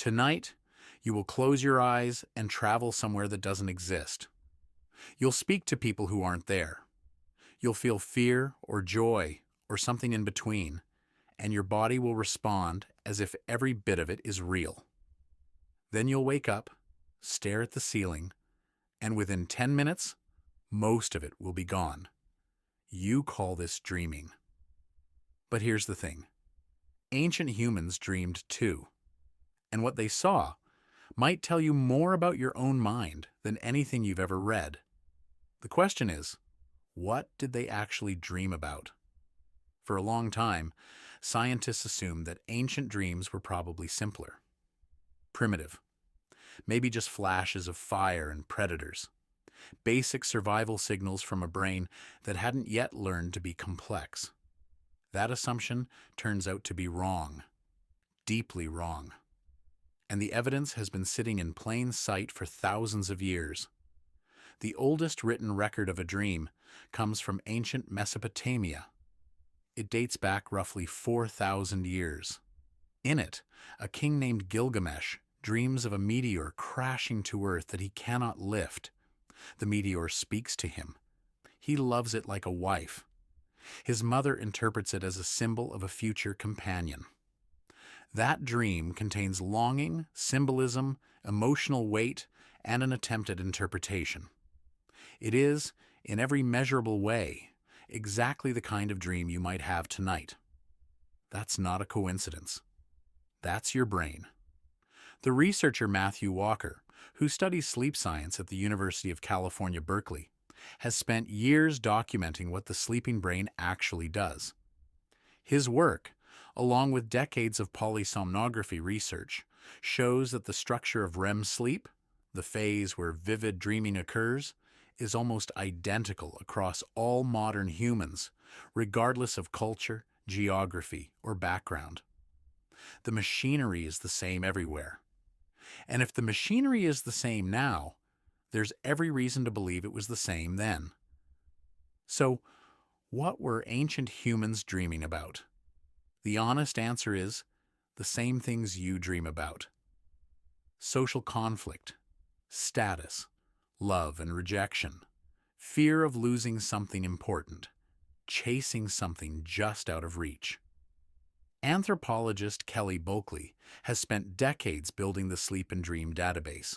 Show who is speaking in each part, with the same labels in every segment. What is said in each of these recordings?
Speaker 1: Tonight, you will close your eyes and travel somewhere that doesn't exist. You'll speak to people who aren't there. You'll feel fear or joy or something in between, and your body will respond as if every bit of it is real. Then you'll wake up, stare at the ceiling, and within 10 minutes, most of it will be gone. You call this dreaming. But here's the thing. Ancient humans dreamed too, and what they saw might tell you more about your own mind than anything you've ever read. The question is, what did they actually dream about? For a long time, scientists assumed that ancient dreams were probably simpler. Primitive. Maybe just flashes of fire and predators. Basic survival signals from a brain that hadn't yet learned to be complex. That assumption turns out to be wrong. Deeply wrong. And the evidence has been sitting in plain sight for thousands of years. The oldest written record of a dream comes from ancient Mesopotamia. It dates back roughly 4,000 years. In it, a king named Gilgamesh dreams of a meteor crashing to Earth that he cannot lift. The meteor speaks to him. He loves it like a wife. His mother interprets it as a symbol of a future companion. That dream contains longing, symbolism, emotional weight, and an attempt at interpretation. It is, in every measurable way, exactly the kind of dream you might have tonight. That's not a coincidence. That's your brain. The researcher Matthew Walker, who studies sleep science at the University of California, Berkeley, has spent years documenting what the sleeping brain actually does. His work, along with decades of polysomnography research, shows that the structure of REM sleep, the phase where vivid dreaming occurs, is almost identical across all modern humans, regardless of culture, geography, or background. The machinery is the same everywhere. And if the machinery is the same now, there's every reason to believe it was the same then. So, what were ancient humans dreaming about? The honest answer is the same things you dream about. Social conflict, status, love and rejection, fear of losing something important, chasing something just out of reach. Anthropologist Kelly Bulkley has spent decades building the Sleep and Dream database,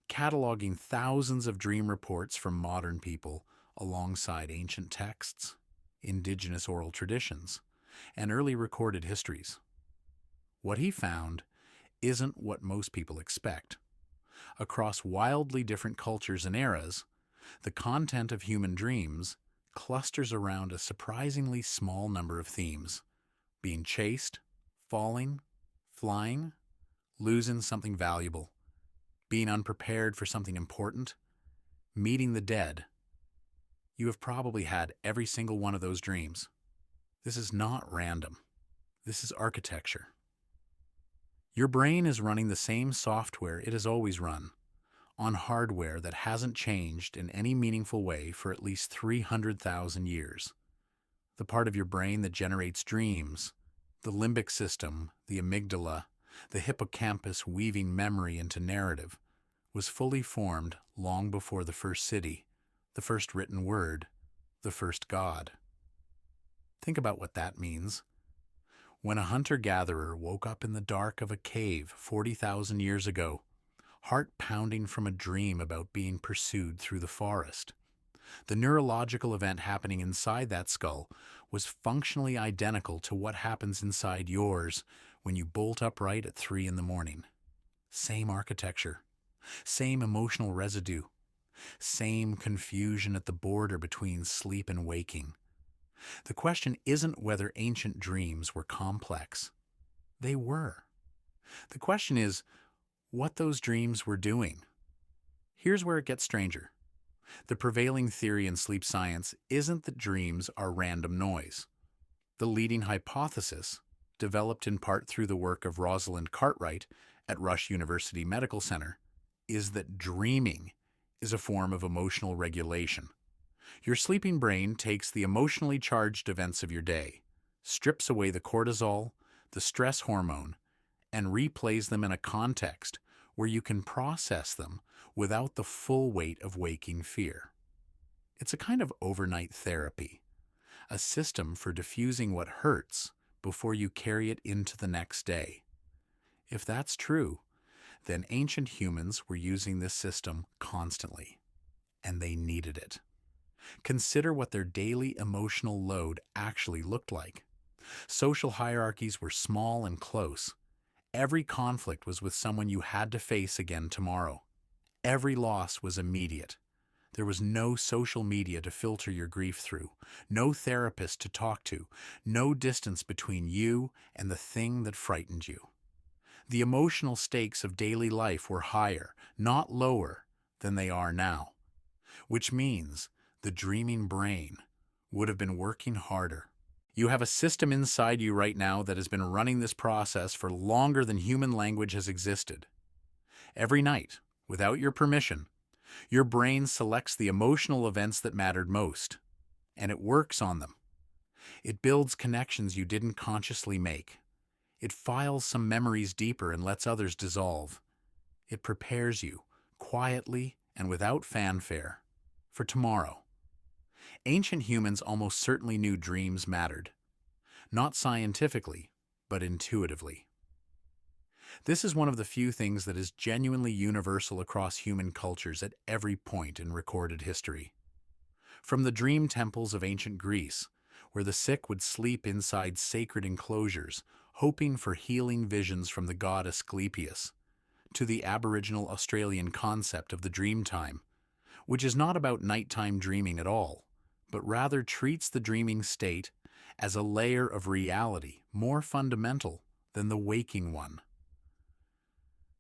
Speaker 1: cataloging thousands of dream reports from modern people alongside ancient texts, indigenous oral traditions, and early recorded histories. What he found isn't what most people expect. Across wildly different cultures and eras, the content of human dreams clusters around a surprisingly small number of themes: being chased, falling, flying, losing something valuable, being unprepared for something important, meeting the dead. You have probably had every single one of those dreams. This is not random. This is architecture. Your brain is running the same software it has always run, on hardware that hasn't changed in any meaningful way for at least 300,000 years. The part of your brain that generates dreams, the limbic system, the amygdala, the hippocampus weaving memory into narrative, was fully formed long before the first city, the first written word, the first god. Think about what that means. When a hunter-gatherer woke up in the dark of a cave 40,000 years ago, heart pounding from a dream about being pursued through the forest, the neurological event happening inside that skull was functionally identical to what happens inside yours when you bolt upright at 3 in the morning. Same architecture, same emotional residue, same confusion at the border between sleep and waking. The question isn't whether ancient dreams were complex. They were. The question is what those dreams were doing. Here's where it gets stranger. The prevailing theory in sleep science isn't that dreams are random noise. The leading hypothesis, developed in part through the work of Rosalind Cartwright at Rush University Medical Center, is that dreaming is a form of emotional regulation. Your sleeping brain takes the emotionally charged events of your day, strips away the cortisol, the stress hormone, and replays them in a context where you can process them without the full weight of waking fear. It's a kind of overnight therapy, a system for diffusing what hurts before you carry it into the next day. If that's true, then ancient humans were using this system constantly, and they needed it. Consider what their daily emotional load actually looked like. Social hierarchies were small and close. Every conflict was with someone you had to face again tomorrow. Every loss was immediate. There was no social media to filter your grief through, no therapist to talk to, no distance between you and the thing that frightened you. The emotional stakes of daily life were higher, not lower, than they are now, which means the dreaming brain would have been working harder. You have a system inside you right now that has been running this process for longer than human language has existed. Every night, without your permission, your brain selects the emotional events that mattered most, and it works on them. It builds connections you didn't consciously make. It files some memories deeper and lets others dissolve. It prepares you, quietly and without fanfare, for tomorrow. Ancient humans almost certainly knew dreams mattered. Not scientifically, but intuitively. This is one of the few things that is genuinely universal across human cultures at every point in recorded history. From the dream temples of ancient Greece, where the sick would sleep inside sacred enclosures, hoping for healing visions from the god Asclepius, to the Aboriginal Australian concept of the dream time, which is not about nighttime dreaming at all, but rather treats the dreaming state as a layer of reality more fundamental than the waking one.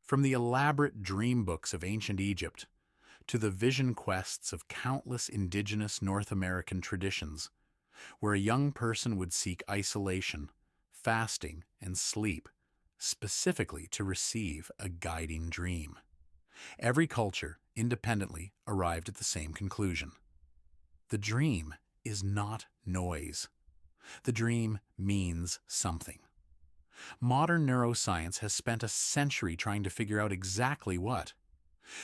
Speaker 1: From the elaborate dream books of ancient Egypt to the vision quests of countless indigenous North American traditions, where a young person would seek isolation, fasting, and sleep, specifically to receive a guiding dream. Every culture, independently, arrived at the same conclusion. The dream is not noise. The dream means something. Modern neuroscience has spent a century trying to figure out exactly what.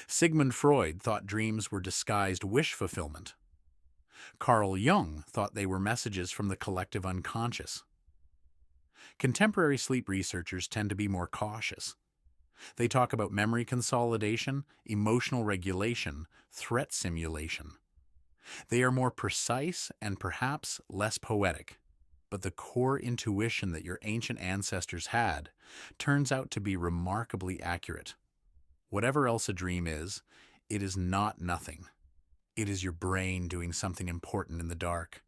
Speaker 1: Sigmund Freud thought dreams were disguised wish fulfillment. Carl Jung thought they were messages from the collective unconscious. Contemporary sleep researchers tend to be more cautious. They talk about memory consolidation, emotional regulation, threat simulation. They are more precise and perhaps less poetic, but the core intuition that your ancient ancestors had turns out to be remarkably accurate. Whatever else a dream is, it is not nothing. It is your brain doing something important in the dark.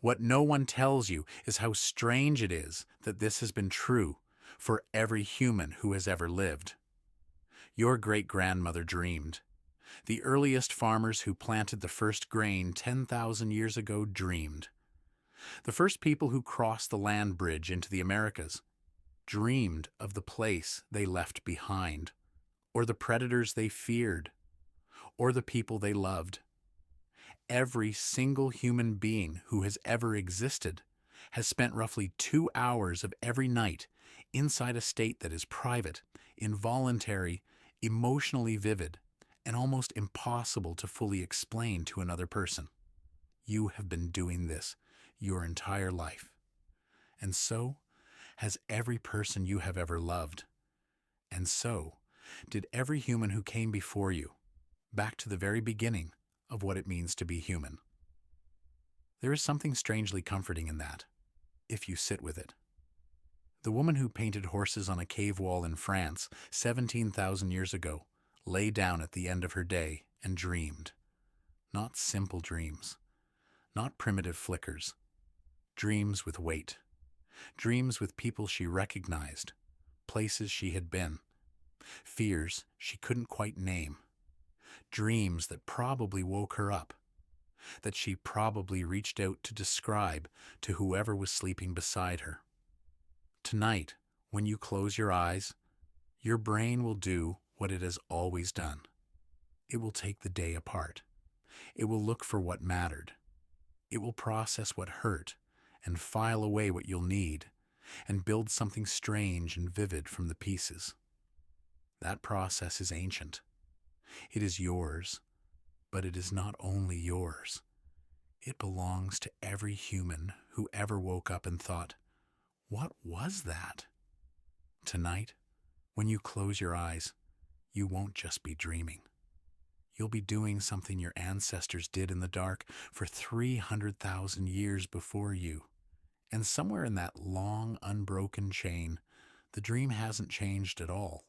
Speaker 1: What no one tells you is how strange it is that this has been true for every human who has ever lived. Your great-grandmother dreamed. The earliest farmers who planted the first grain 10,000 years ago dreamed. The first people who crossed the land bridge into the Americas dreamed of the place they left behind, or the predators they feared, or the people they loved. Every single human being who has ever existed has spent roughly 2 hours of every night inside a state that is private, involuntary, emotionally vivid, and almost impossible to fully explain to another person. You have been doing this your entire life. And so has every person you have ever loved. And so did every human who came before you, back to the very beginning of what it means to be human. There is something strangely comforting in that, if you sit with it. The woman who painted horses on a cave wall in France 17,000 years ago lay down at the end of her day and dreamed. Not simple dreams, not primitive flickers. Dreams with weight. Dreams with people she recognized, places she had been, fears she couldn't quite name. Dreams that probably woke her up, that she probably reached out to describe to whoever was sleeping beside her. Tonight, when you close your eyes, your brain will do what it has always done. It will take the day apart. It will look for what mattered. It will process what hurt and file away what you'll need and build something strange and vivid from the pieces. That process is ancient. It is yours, but it is not only yours. It belongs to every human who ever woke up and thought, "What was that?" Tonight, when you close your eyes, you won't just be dreaming. You'll be doing something your ancestors did in the dark for 300,000 years before you. And somewhere in that long, unbroken chain, the dream hasn't changed at all.